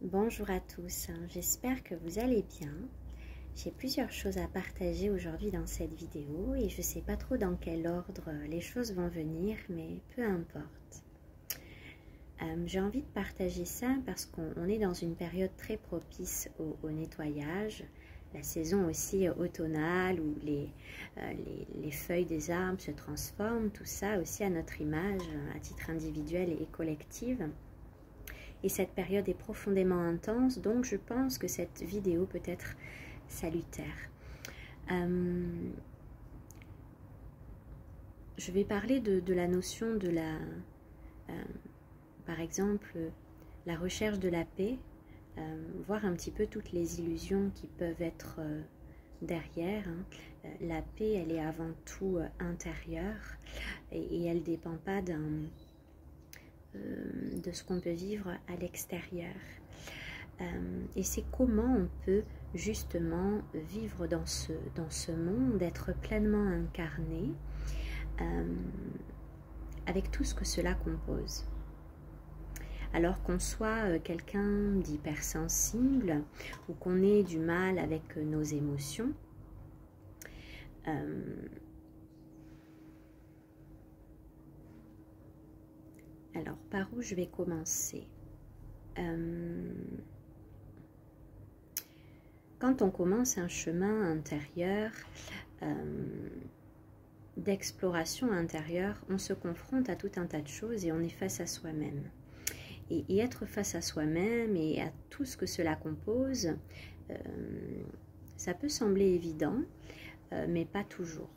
Bonjour à tous, j'espère que vous allez bien. J'ai plusieurs choses à partager aujourd'hui dans cette vidéo et je ne sais pas trop dans quel ordre les choses vont venir, mais peu importe. J'ai envie de partager ça parce qu'on est dans une période très propice au nettoyage, la saison aussi automnale où les feuilles des arbres se transforment, tout ça aussi à notre image, à titre individuel et collective. Et cette période est profondément intense, donc je pense que cette vidéo peut être salutaire. Je vais parler de la notion de la, par exemple, la recherche de la paix, voir un petit peu toutes les illusions qui peuvent être derrière. La paix, elle est avant tout intérieure et elle ne dépend pas de ce qu'on peut vivre à l'extérieur. Et c'est comment on peut justement vivre dans ce monde, être pleinement incarné avec tout ce que cela compose. Alors qu'on soit quelqu'un d'hypersensible ou qu'on ait du mal avec nos émotions, alors, par où je vais commencer? Quand on commence un chemin intérieur, d'exploration intérieure, on se confronte à tout un tas de choses et on est face à soi-même. Et être face à soi-même et à tout ce que cela compose, ça peut sembler évident, mais pas toujours.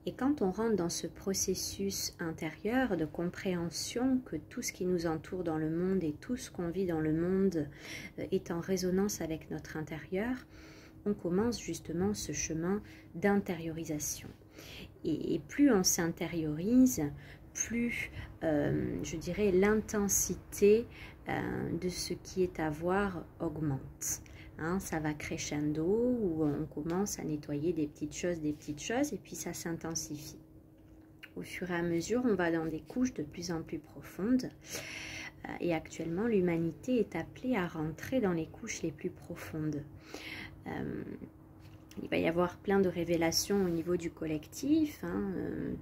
Et quand on rentre dans ce processus intérieur de compréhension que tout ce qui nous entoure dans le monde et tout ce qu'on vit dans le monde est en résonance avec notre intérieur, on commence justement ce chemin d'intériorisation. Et plus on s'intériorise, plus, je dirais, l'intensité de ce qui est à voir augmente. Ça va crescendo, où on commence à nettoyer des petites choses, et puis ça s'intensifie. Au fur et à mesure, on va dans des couches de plus en plus profondes. Et actuellement, l'humanité est appelée à rentrer dans les couches les plus profondes. Il va y avoir plein de révélations au niveau du collectif,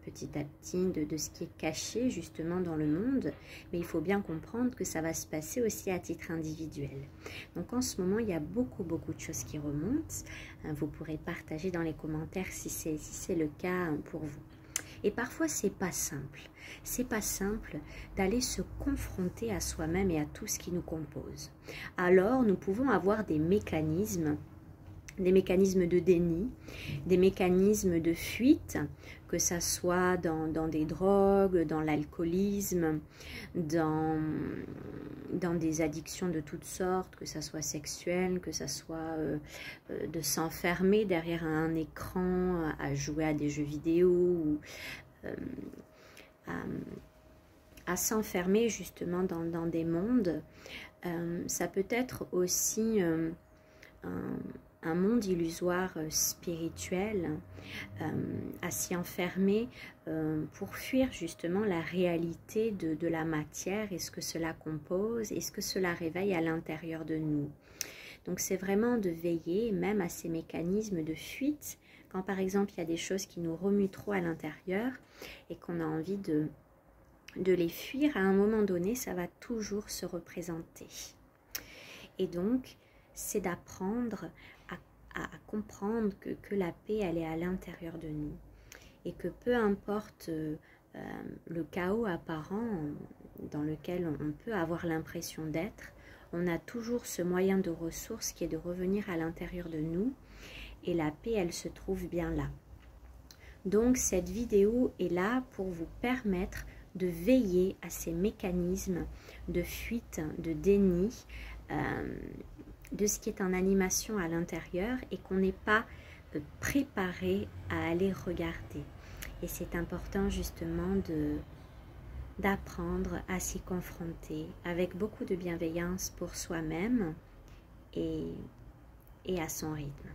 petit à petit, de ce qui est caché justement dans le monde. Mais il faut bien comprendre que ça va se passer aussi à titre individuel. Donc en ce moment, il y a beaucoup de choses qui remontent. Vous pourrez partager dans les commentaires si c'est le cas pour vous. Et parfois, c'est pas simple. C'est pas simple d'aller se confronter à soi-même et à tout ce qui nous compose. Alors, nous pouvons avoir des mécanismes de déni, des mécanismes de fuite, que ça soit dans des drogues, dans l'alcoolisme, dans des addictions de toutes sortes, que ça soit sexuelle, que ça soit de s'enfermer derrière un écran, à jouer à des jeux vidéo, ou à s'enfermer justement dans des mondes. Ça peut être aussi un monde illusoire spirituel, à s'y enfermer pour fuir justement la réalité de la matière et ce que cela compose et ce que cela réveille à l'intérieur de nous. Donc c'est vraiment de veiller même à ces mécanismes de fuite, quand par exemple il y a des choses qui nous remuent trop à l'intérieur et qu'on a envie de les fuir, à un moment donné ça va toujours se représenter. Et donc c'est d'apprendre à comprendre que la paix, elle est à l'intérieur de nous. Et que peu importe le chaos apparent dans lequel on peut avoir l'impression d'être, on a toujours ce moyen de ressource qui est de revenir à l'intérieur de nous. Et la paix, elle se trouve bien là. Donc cette vidéo est là pour vous permettre de veiller à ces mécanismes de fuite, de déni, de ce qui est en animation à l'intérieur et qu'on n'est pas préparé à aller regarder. Et c'est important justement d'apprendre à s'y confronter avec beaucoup de bienveillance pour soi-même et à son rythme.